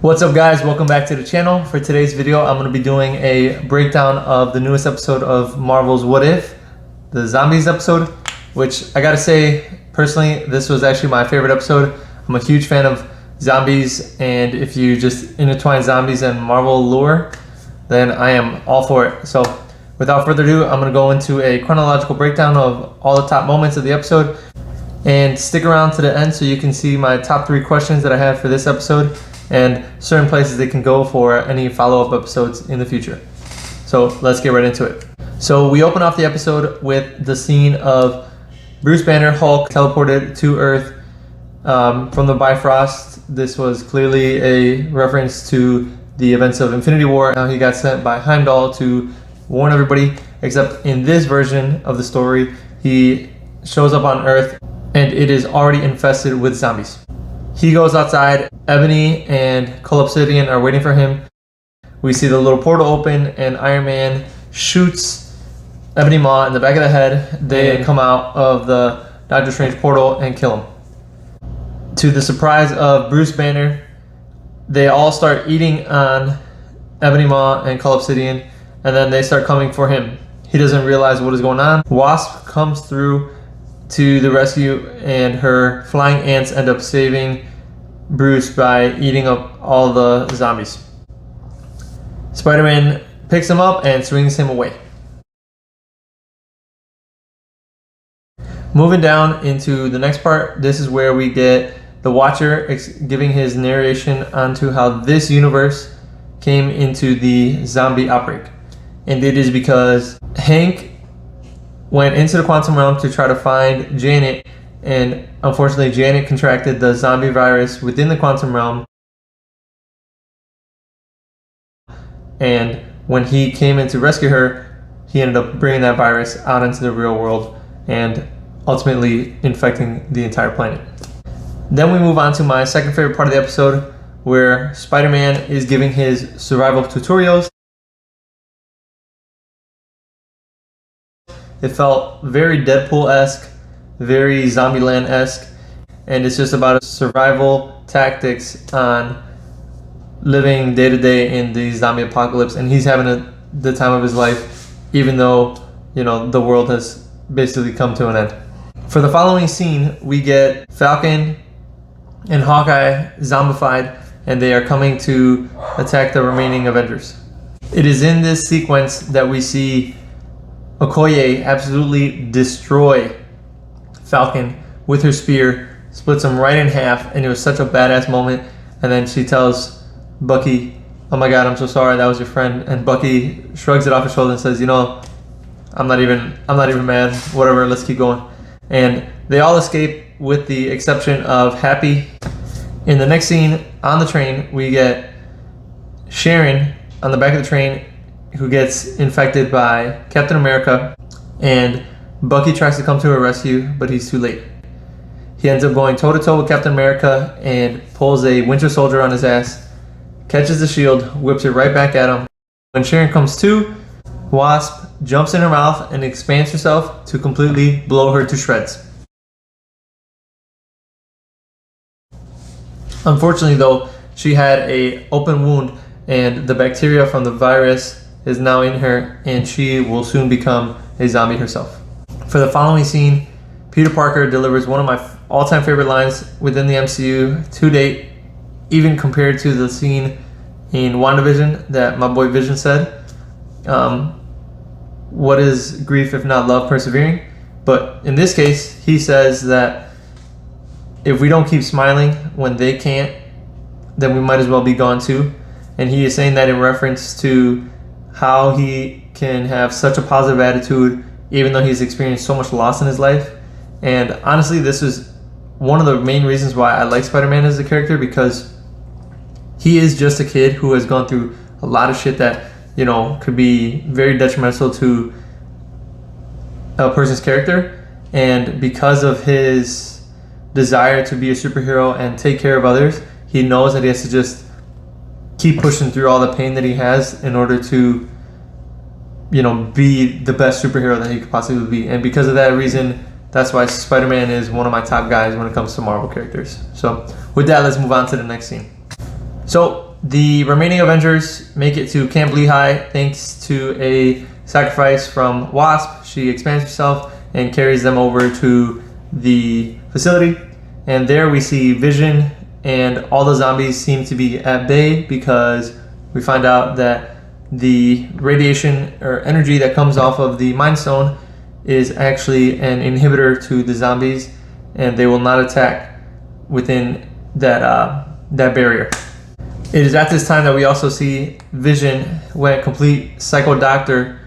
What's up guys, welcome back to the channel. For today's video, I'm going to be doing a breakdown of the newest episode of Marvel's What If, the Zombies episode, which I gotta say, personally, this was actually my favorite episode. I'm a huge fan of zombies, and if you just intertwine zombies and Marvel lore, then I am all for it. So without further ado, I'm going to go into a chronological breakdown of all the top moments of the episode, and stick around to the end so you can see my top 3 questions that I have for this episode and certain places they can go for any follow-up episodes in the future. So let's get right into it. So we open off the episode with the scene of Bruce Banner, Hulk, teleported to Earth from the Bifrost. This was clearly a reference to the events of Infinity War. Now he got sent by Heimdall to warn everybody, except in this version of the story, he shows up on Earth and it is already infested with zombies. He goes outside. Ebony and Cull Obsidian are waiting for him. We see the little portal open and Iron Man shoots Ebony Maw in the back of the head. They come out of the Doctor Strange portal and kill him. To the surprise of Bruce Banner, they all start eating on Ebony Maw and Cull Obsidian, and then they start coming for him. He doesn't realize what is going on. Wasp comes through to the rescue, and her flying ants end up saving Bruce by eating up all the zombies. Spider-Man picks him up and swings him away. Moving down into the next part, this is where we get the Watcher giving his narration onto how this universe came into the zombie outbreak. And it is because Hank went into the quantum realm to try to find Janet, and unfortunately Janet contracted the zombie virus within the quantum realm. And when he came in to rescue her, he ended up bringing that virus out into the real world and ultimately infecting the entire planet. Then we move on to my second favorite part of the episode, where Spider-Man is giving his survival tutorials. It felt very Deadpool-esque, very Zombieland-esque, and it's just about survival tactics on living day to day in the zombie apocalypse, and he's having the time of his life, even though, you know, the world has basically come to an end. For the following scene, we get Falcon and Hawkeye zombified, and they are coming to attack the remaining Avengers. It is in this sequence that we see Okoye absolutely destroy Falcon with her spear, splits him right in half, and it was such a badass moment. And then she tells Bucky, "Oh my god, I'm so sorry, that was your friend." And Bucky shrugs it off his shoulder and says, "You know, I'm not even mad, whatever, let's keep going." And they all escape with the exception of Happy. In the next scene on the train, we get Sharon on the back of the train, who gets infected by Captain America, and Bucky tries to come to her rescue, but he's too late. He ends up going toe-to-toe with Captain America and pulls a Winter Soldier on his ass, catches the shield, whips it right back at him. When Sharon comes to, Wasp jumps in her mouth and expands herself to completely blow her to shreds. Unfortunately though, she had an open wound, and the bacteria from the virus is now in her, and she will soon become a zombie herself. For the following scene, Peter Parker delivers one of my all-time favorite lines within the MCU to date, even compared to the scene in WandaVision that my boy Vision said. What is grief if not love persevering? But in this case, he says that if we don't keep smiling when they can't, then we might as well be gone too. And he is saying that in reference to how he can have such a positive attitude even though he's experienced so much loss in his life. And honestly, this is one of the main reasons why I like Spider-Man as a character, because he is just a kid who has gone through a lot of shit that, you know, could be very detrimental to a person's character. And because of his desire to be a superhero and take care of others, he knows that he has to just keep pushing through all the pain that he has in order to, you know, be the best superhero that he could possibly be. And because of that reason, that's why Spider-Man is one of my top guys when it comes to Marvel characters. So with that, let's move on to the next scene. So the remaining Avengers make it to Camp Lehigh thanks to a sacrifice from Wasp. She expands herself and carries them over to the facility. And there we see Vision, and all the zombies seem to be at bay because we find out that the radiation or energy that comes off of the Mind Stone is actually an inhibitor to the zombies, and they will not attack within that barrier. It is at this time that we also see Vision went complete psycho doctor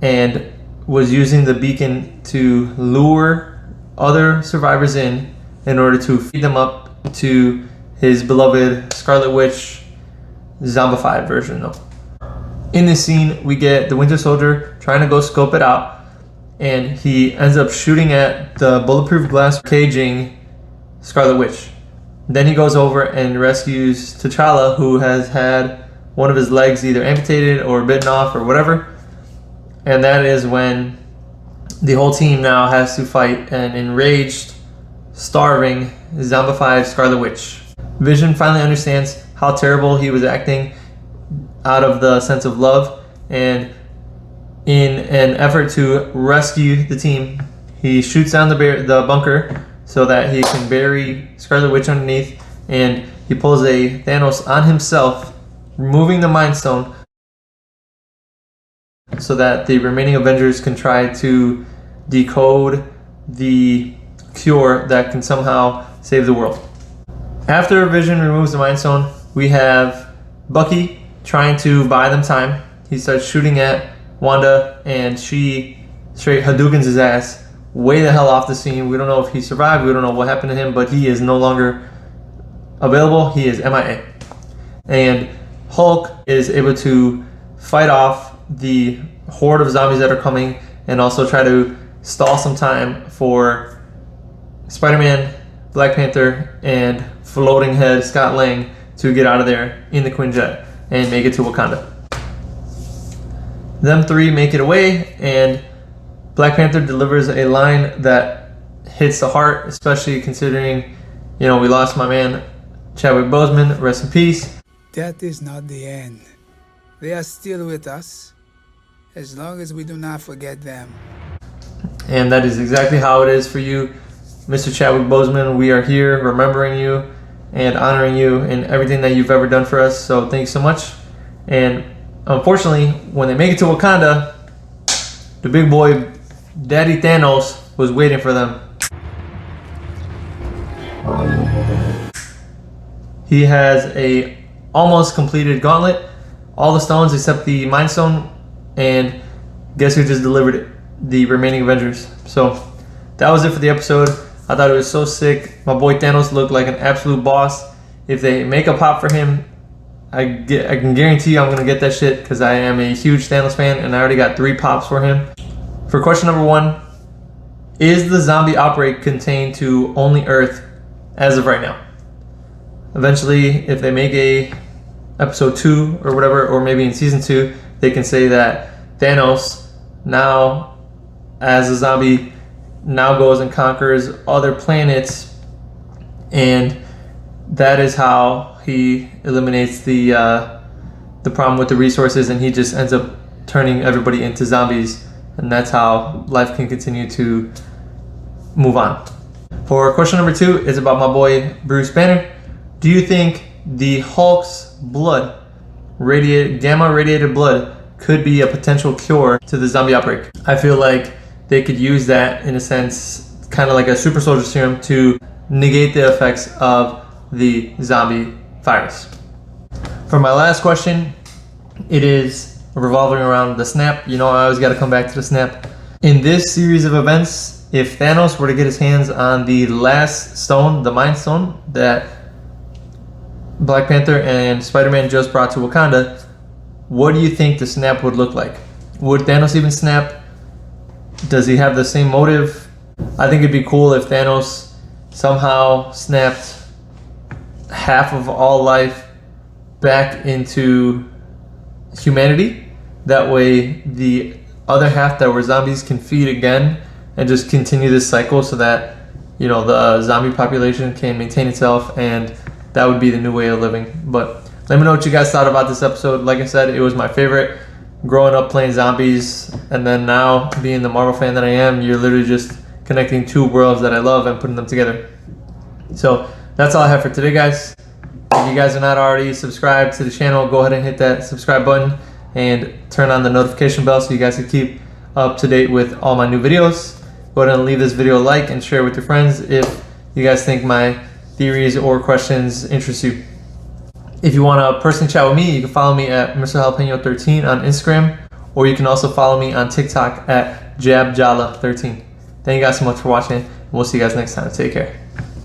and was using the beacon to lure other survivors in order to feed them up to his beloved Scarlet Witch zombified version though. In this scene, we get the Winter Soldier trying to go scope it out, and he ends up shooting at the bulletproof glass caging Scarlet Witch. Then he goes over and rescues T'Challa, who has had one of his legs either amputated or bitten off or whatever. And that is when the whole team now has to fight an enraged, starving, zombified Scarlet Witch. Vision finally understands how terrible he was acting out of the sense of love, and in an effort to rescue the team, he shoots down the bunker so that he can bury Scarlet Witch underneath, and he pulls a Thanos on himself, removing the Mind Stone so that the remaining Avengers can try to decode the cure that can somehow save the world. After Vision removes the Mind Stone, we have Bucky trying to buy them time. He starts shooting at Wanda, and she straight Hadoukens his ass way the hell off the scene. We don't know if he survived, we don't know what happened to him, but he is no longer available. He is MIA. And Hulk is able to fight off the horde of zombies that are coming, and also try to stall some time for Spider-Man, Black Panther, and floating head Scott Lang to get out of there in the Quinjet and make it to Wakanda. Them three make it away, and Black Panther delivers a line that hits the heart, especially considering, we lost my man Chadwick Boseman, rest in peace. Death is not the end. They are still with us, as long as we do not forget them. And that is exactly how it is for you, Mr. Chadwick Boseman. We are here remembering you and honoring you in everything that you've ever done for us. So thanks so much. And unfortunately, when they make it to Wakanda, the big boy, Daddy Thanos, was waiting for them. He has a almost completed gauntlet, all the stones except the Mind Stone, and guess who just delivered it? The remaining Avengers. So that was it for the episode. I thought it was so sick. My boy Thanos looked like an absolute boss. If they make a pop for him, I can guarantee you I'm going to get that shit, because I am a huge Thanos fan, and I already got 3 pops for him. For question number 1, is the zombie outbreak contained to only Earth as of right now? Eventually, if they make a episode 2 or whatever, or maybe in season 2, they can say that Thanos, now as a zombie, now goes and conquers other planets, and that is how he eliminates the problem with the resources, and he just ends up turning everybody into zombies, and that's how life can continue to move on. For question number 2 is about my boy Bruce Banner. Do you think the Hulk's blood, gamma radiated blood, could be a potential cure to the zombie outbreak? I feel like they could use that in a sense, kind of like a super soldier serum, to negate the effects of the zombie virus. For my last question, it is revolving around the snap. I always got to come back to the snap. In this series of events, if Thanos were to get his hands on the last stone, the Mind Stone, that Black Panther and Spider-Man just brought to Wakanda, what do you think the snap would look like? Would Thanos even snap? Does he have the same motive? I think it'd be cool if Thanos somehow snapped half of all life back into humanity. That way the other half that were zombies can feed again and just continue this cycle, so that the zombie population can maintain itself, and that would be the new way of living. But Let me know what you guys thought about this episode. Like I said, it was my favorite growing up playing zombies, and then now being the Marvel fan that I am, you're literally just connecting two worlds that I love and putting them together. So that's all I have for today, guys. If you guys are not already subscribed to the channel, go ahead and hit that subscribe button and turn on the notification bell so you guys can keep up to date with all my new videos. Go ahead and leave this video a like and share it with your friends if you guys think my theories or questions interest you. If you want to personally chat with me, you can follow me at Mr. Jalapeno 13 on Instagram, or you can also follow me on TikTok at JabJala13. Thank you guys so much for watching, and we'll see you guys next time. Take care.